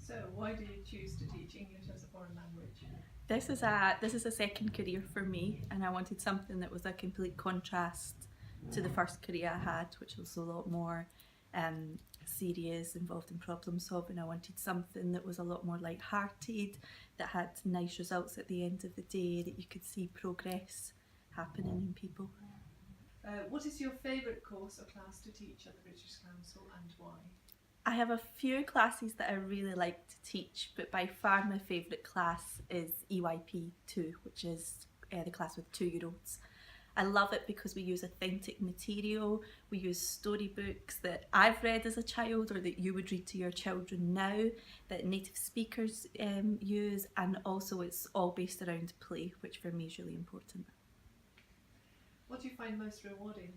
So why did you choose to teach English as a foreign language? This is a second career for me, and I wanted something that was a complete contrast to the first career I had, which was a lot more serious, involved in problem solving. I wanted something that was a lot more light-hearted, that had nice results at the end of the day, that you could see progress happening in people. What is your favourite course or class to teach at the British Council, and why? I have a few classes that I really like to teach, but by far my favourite class is EYP2, which is the class with 2-year-olds. I love it because we use authentic material, we use storybooks that I've read as a child or that you would read to your children now, that native speakers use, and also it's all based around play, which for me is really important. What do you find most rewarding?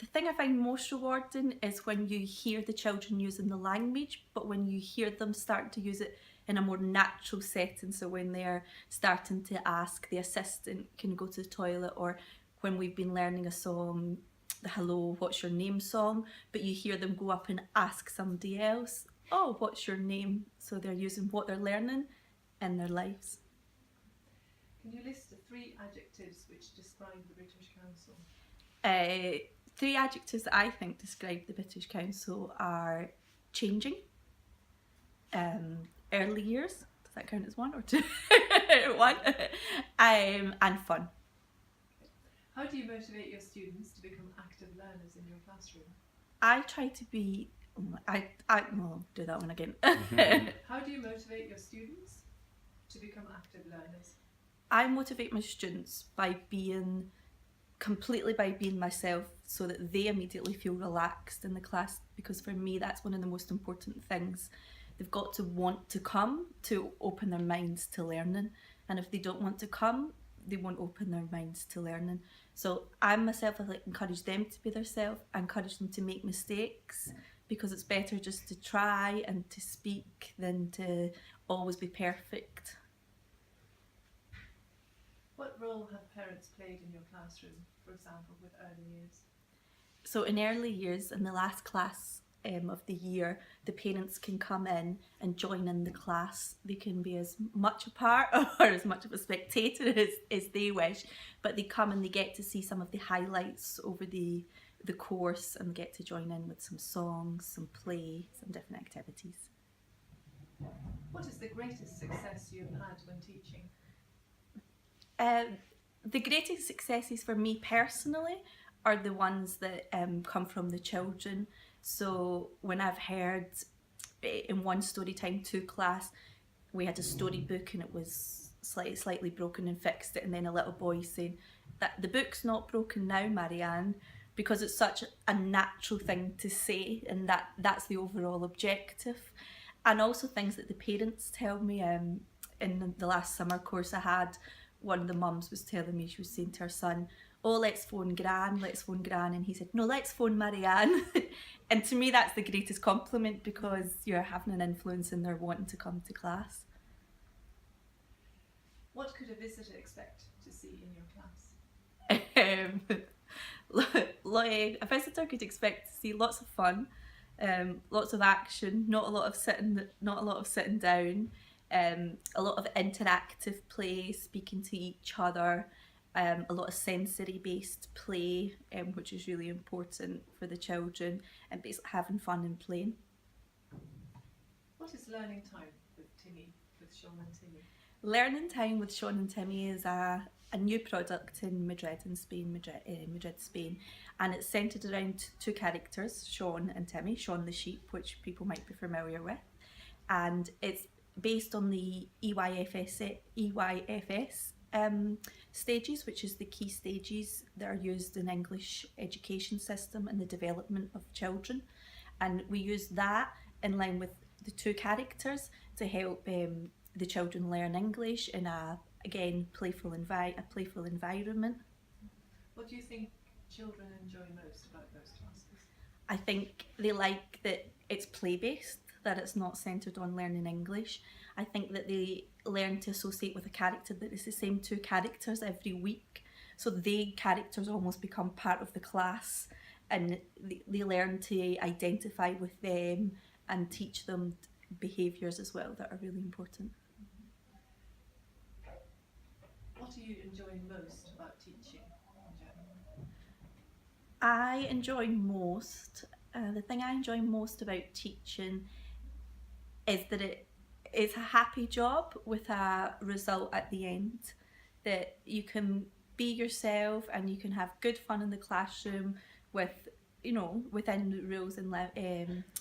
The thing I find most rewarding is when you hear the children using the language, but when you hear them start to use it in a more natural setting. So when they're starting to ask the assistant, can you go to the toilet? Or when we've been learning a song, the hello, what's your name song, but you hear them go up and ask somebody else, oh, what's your name? So they're using what they're learning in their lives. Can you list the 3 adjectives which describe the British Council? 3 adjectives that I think describe the British Council are changing, early years, does that count as 1 or 2? 1, and fun. How do you motivate your students to become active learners in your classroom? I try to be, I'll do that one again. How do you motivate your students to become active learners? I motivate my students by being myself, so that they immediately feel relaxed in the class, because for me that's one of the most important things. They've got to want to come to open their minds to learning, and if they don't want to come, they won't open their minds to learning. So I myself, I encourage them to be themselves, I encourage them to make mistakes, because it's better just to try and to speak than to always be perfect. What role have parents played in your classroom, for example, with early years? So in early years, in the last class of the year, the parents can come in and join in the class. They can be as much a part or as much of a spectator as they wish, but they come and they get to see some of the highlights over the course, and get to join in with some songs, some play, some different activities. What is the greatest success you've had when teaching? The greatest successes for me personally are the ones that come from the children. So when I've heard in one Storytime 2 class, we had a storybook and it was slightly broken, and fixed it, and then a little boy saying that the book's not broken now, Marianne, because it's such a natural thing to say, and that's the overall objective. And also things that the parents tell me. In the last summer course I had, one of the mums was telling me, she was saying to her son, oh, let's phone Gran, and he said, no, let's phone Marianne. And to me that's the greatest compliment, because you're having an influence and they're wanting to come to class. What could a visitor expect to see in your class? A visitor could expect to see lots of fun, lots of action, not a lot of sitting down, a lot of interactive play, speaking to each other, a lot of sensory based play, which is really important for the children, and basically having fun and playing. What is learning time with Sean and Timmy? Learning time with Sean and Timmy is a new product in Madrid, Spain, and it's centred around 2 characters, Sean and Timmy. Sean the sheep, which people might be familiar with, and it's based on the EYFS stages, which is the key stages that are used in English education system and the development of children, and we use that in line with the 2 characters to help the children learn English in a playful environment. What do you think children enjoy most about those classes? I think they like that it's play-based, that it's not centred on learning English. I think that they learn to associate with a character that is the same 2 characters every week, so the characters almost become part of the class, and they learn to identify with them and teach them behaviours as well that are really important. What are you enjoying most about teaching in general? I enjoy most, the thing I enjoy most about teaching is that it is a happy job with a result at the end, that you can be yourself and you can have good fun in the classroom with, you know, within the rules and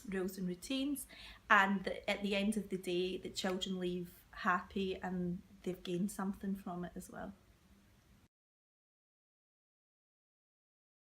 rules and routines, and that at the end of the day the children leave happy and they've gained something from it as well.